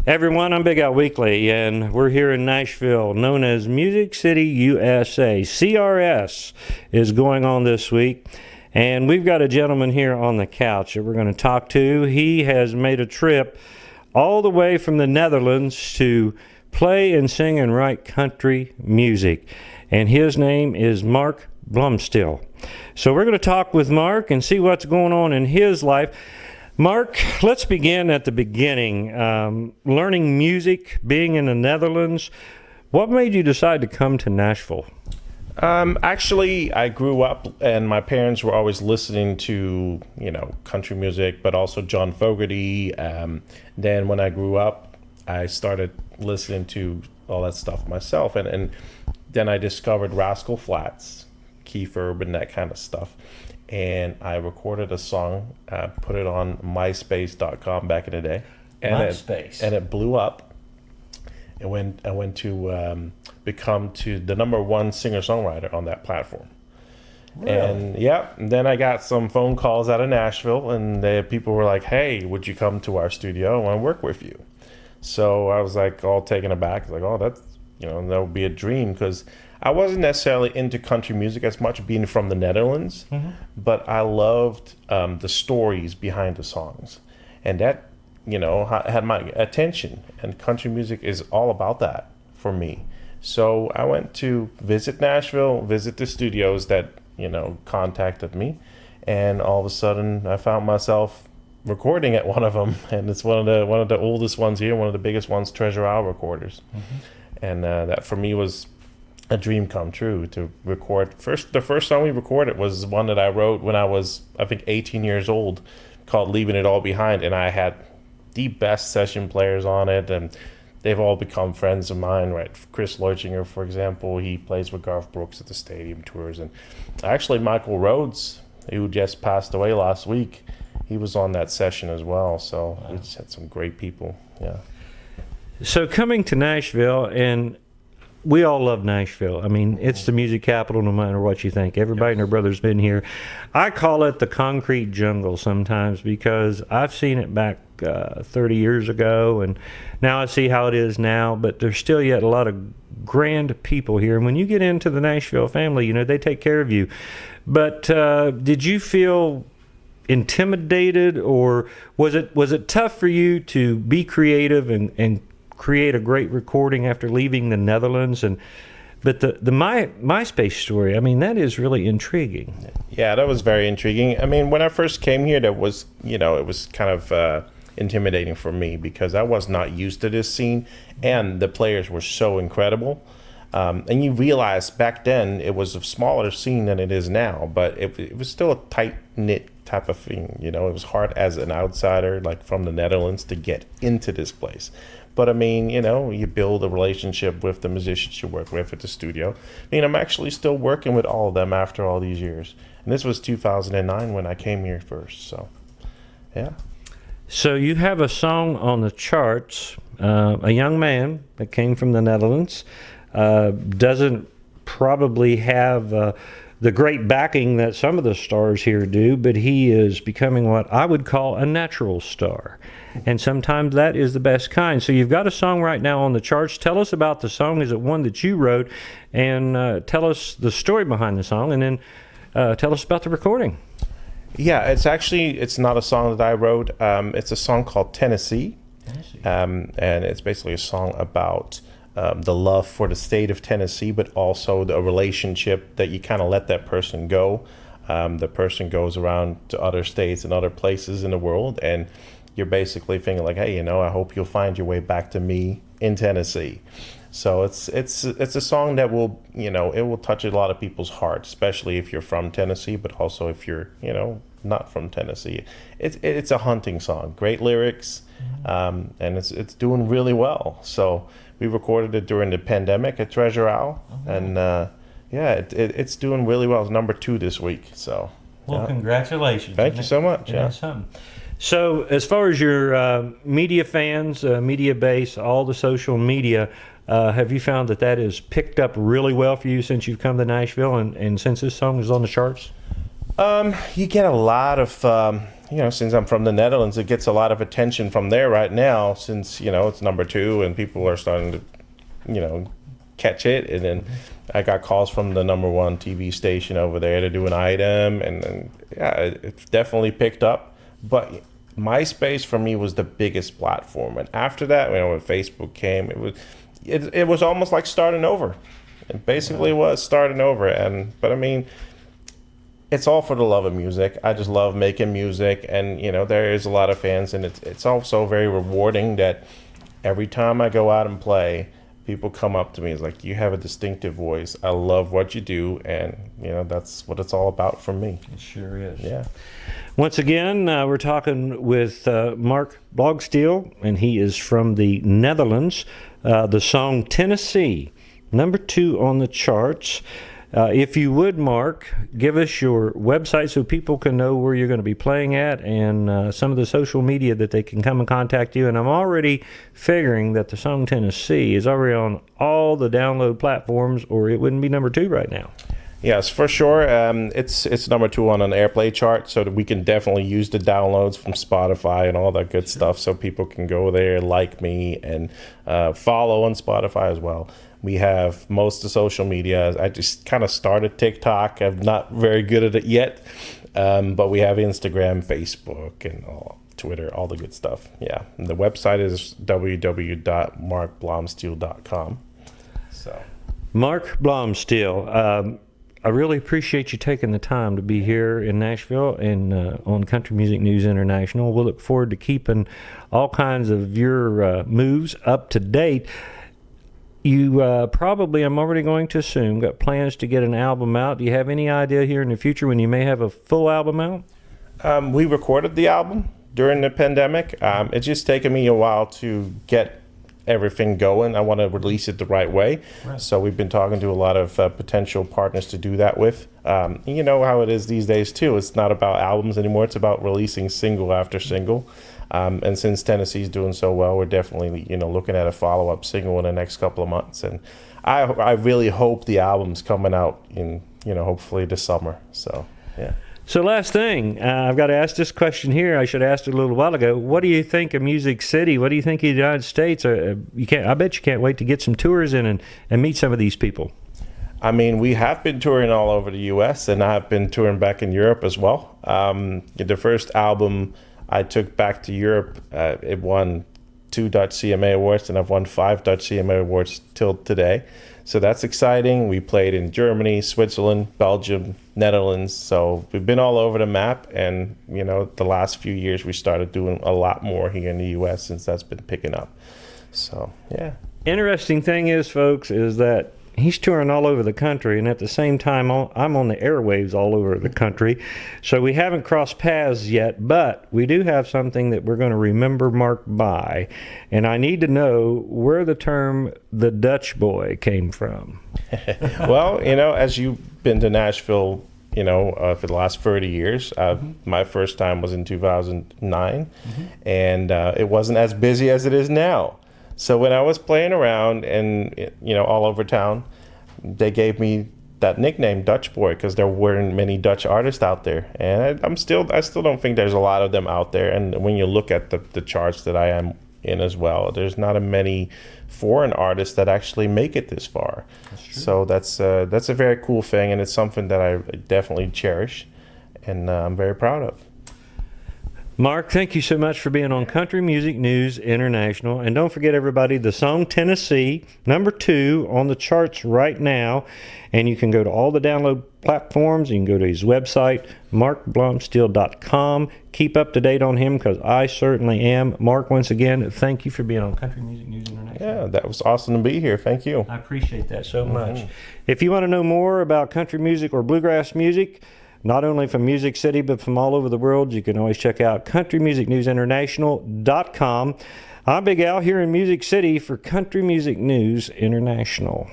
Everyone, I'm Big Al Weekley, and we're here in Nashville, known as Music City, USA. CRS is going on this week, and we've got a gentleman here on the couch that we're going to talk to. He has made a trip all the way from the Netherlands to play and sing and write country music, and his name is Mark Blomsteel. So we're going to talk with Mark and see what's going on in his life. Mark, let's begin at the beginning. Learning music, being in the Netherlands. What made you decide to come to Nashville? Actually, I grew up and my parents were always listening to, country music, but also John Fogerty. Then when I grew up, I started listening to all that stuff myself. And then I discovered Rascal Flatts, Keith Urban, that kind of stuff. And I recorded a song, put it on MySpace.com back in the day. And MySpace. It blew up. I went to become the number one singer-songwriter on that platform. Really? And then I got some phone calls out of Nashville, and people were like, "Hey, would you come to our studio? I want to work with you." So I was like all taken aback, like, "Oh, that's that would be a dream," because I wasn't necessarily into country music as much, being from the Netherlands, but I loved the stories behind the songs, and that had my attention. And country music is all about that for me. So I went to visit Nashville, visit the studios that contacted me, and all of a sudden I found myself recording at one of them, and it's one of the oldest ones here, one of the biggest ones, Treasure Isle Recorders, and that for me was a dream come true to record. The first song we recorded was one that I wrote when I was, I think, 18 years old, called Leaving It All Behind, and I had the best session players on it, and they've all become friends of mine, right? Chris Leuchinger, for example, he plays with Garth Brooks at the stadium tours, and actually Michael Rhodes, who just passed away last week, he was on that session as well. So we just had some great people. Yeah. So coming to Nashville, and we all love Nashville. I mean, it's the music capital no matter what you think. Everybody and their brother's been here. I call it the concrete jungle sometimes because I've seen it back 30 years ago, and now I see how it is now, but there's still yet a lot of grand people here. And when you get into the Nashville family, they take care of you. But did you feel intimidated, or was it tough for you to be creative and create a great recording after leaving the Netherlands? But the MySpace story, I mean, that is really intriguing. Yeah, that was very intriguing. I mean, when I first came here, that was it was kind of intimidating for me because I was not used to this scene, and the players were so incredible. And you realize back then it was a smaller scene than it is now, but it was still a tight-knit type of thing. It was hard as an outsider, like from the Netherlands, to get into this place. But I mean, you build a relationship with the musicians you work with at the studio. I mean, I'm actually still working with all of them after all these years. And this was 2009 when I came here first, so yeah. So you have a song on the charts, a young man that came from the Netherlands, doesn't probably have the great backing that some of the stars here do, but he is becoming what I would call a natural star. And sometimes that is the best kind. So you've got a song right now on the charts. Tell us about the song. Is it one that you wrote? And tell us the story behind the song, and then tell us about the recording. Yeah, it's not a song that I wrote. It's a song called Tennessee. And it's basically a song about the love for the state of Tennessee, but also the relationship that you kind of let that person go. The person goes around to other states and other places in the world, and you're basically thinking like, hey, I hope you'll find your way back to me in Tennessee. So it's a song that will, it will touch a lot of people's hearts, especially if you're from Tennessee, but also if you're, not from Tennessee. It's a hunting song, great lyrics, and it's doing really well. So we recorded it during the pandemic at Treasure Isle, and it's doing really well. It's number 2 this week. So well, congratulations. Thank you so much. Yeah. So as far as your media fans, media base, all the social media, have you found that has picked up really well for you since you've come to Nashville and since this song is on the charts? You get a lot of since I'm from the Netherlands, it gets a lot of attention from there right now, since it's number 2 and people are starting to catch it. And then I got calls from the number 1 TV station over there to do an item, and then it's definitely picked up. But MySpace for me was the biggest platform, and after that, when Facebook came, it was almost like starting over. It basically was starting over. But I mean, it's all for the love of music. I just love making music, and there is a lot of fans, and it's also very rewarding that every time I go out and play, people come up to me. It's like, you have a distinctive voice. I love what you do, and that's what it's all about for me. It sure is. Yeah. Once again, we're talking with Mark Blomsteel, and he is from the Netherlands. The song Tennessee, number 2 on the charts. If you would, Mark, give us your website so people can know where you're going to be playing at, and some of the social media that they can come and contact you. And I'm already figuring that the song Tennessee is already on all the download platforms, or it wouldn't be number 2 right now. Yes, for sure. It's number 2 on an airplay chart, so that we can definitely use the downloads from Spotify and all that good stuff, so people can go there, like me, and follow on Spotify as well. We have most of social media. I just kind of started TikTok. I'm not very good at it yet, but we have Instagram, Facebook, and Twitter, all the good stuff. Yeah, and the website is www.markblomsteel.com. So, Mark Blomsteel, I really appreciate you taking the time to be here in Nashville and on Country Music News International. We'll look forward to keeping all kinds of your moves up to date. You probably, I'm already going to assume, got plans to get an album out. Do you have any idea here in the future when you may have a full album out? We recorded the album during the pandemic. It's just taken me a while to get everything going. I want to release it the right way. Right. So we've been talking to a lot of potential partners to do that with. You know how it is these days, too. It's not about albums anymore. It's about releasing single after single. And since Tennessee's doing so well, we're definitely, looking at a follow-up single in the next couple of months. And I really hope the album's coming out in, hopefully this summer. So, yeah. So last thing, I've got to ask this question here. I should have asked it a little while ago. What do you think of Music City? What do you think of the United States? I bet you can't wait to get some tours in and meet some of these people. I mean, we have been touring all over the U.S., and I've been touring back in Europe as well. The first album I took back to Europe, it won 2 Dutch CMA Awards, and I've won 5 Dutch CMA Awards till today. So that's exciting. We played in Germany, Switzerland, Belgium, Netherlands. So we've been all over the map. And, the last few years we started doing a lot more here in the U.S. since that's been picking up. So, yeah. Interesting thing is, folks, is that he's touring all over the country, and at the same time, I'm on the airwaves all over the country. So we haven't crossed paths yet, but we do have something that we're going to remember Mark by. And I need to know where the term the Dutchboy came from. Well, as you've been to Nashville, for the last 30 years, my first time was in 2009, and it wasn't as busy as it is now. So when I was playing around and, all over town, they gave me that nickname, Dutchboy, because there weren't many Dutch artists out there. And I still don't think there's a lot of them out there. And when you look at the charts that I am in as well, there's not a many foreign artists that actually make it this far. So that's a very cool thing, and it's something that I definitely cherish, and I'm very proud of. Mark, thank you so much for being on Country Music News International. And don't forget, everybody, the song Tennessee, number 2 on the charts right now. And you can go to all the download platforms. You can go to his website, markblomsteel.com. Keep up to date on him, because I certainly am. Mark, once again, thank you for being on Country Music News International. Yeah, that was awesome to be here. Thank you. I appreciate that so much. If you want to know more about country music or bluegrass music, not only from Music City, but from all over the world, you can always check out countrymusicnewsinternational.com. I'm Big Al here in Music City for Country Music News International.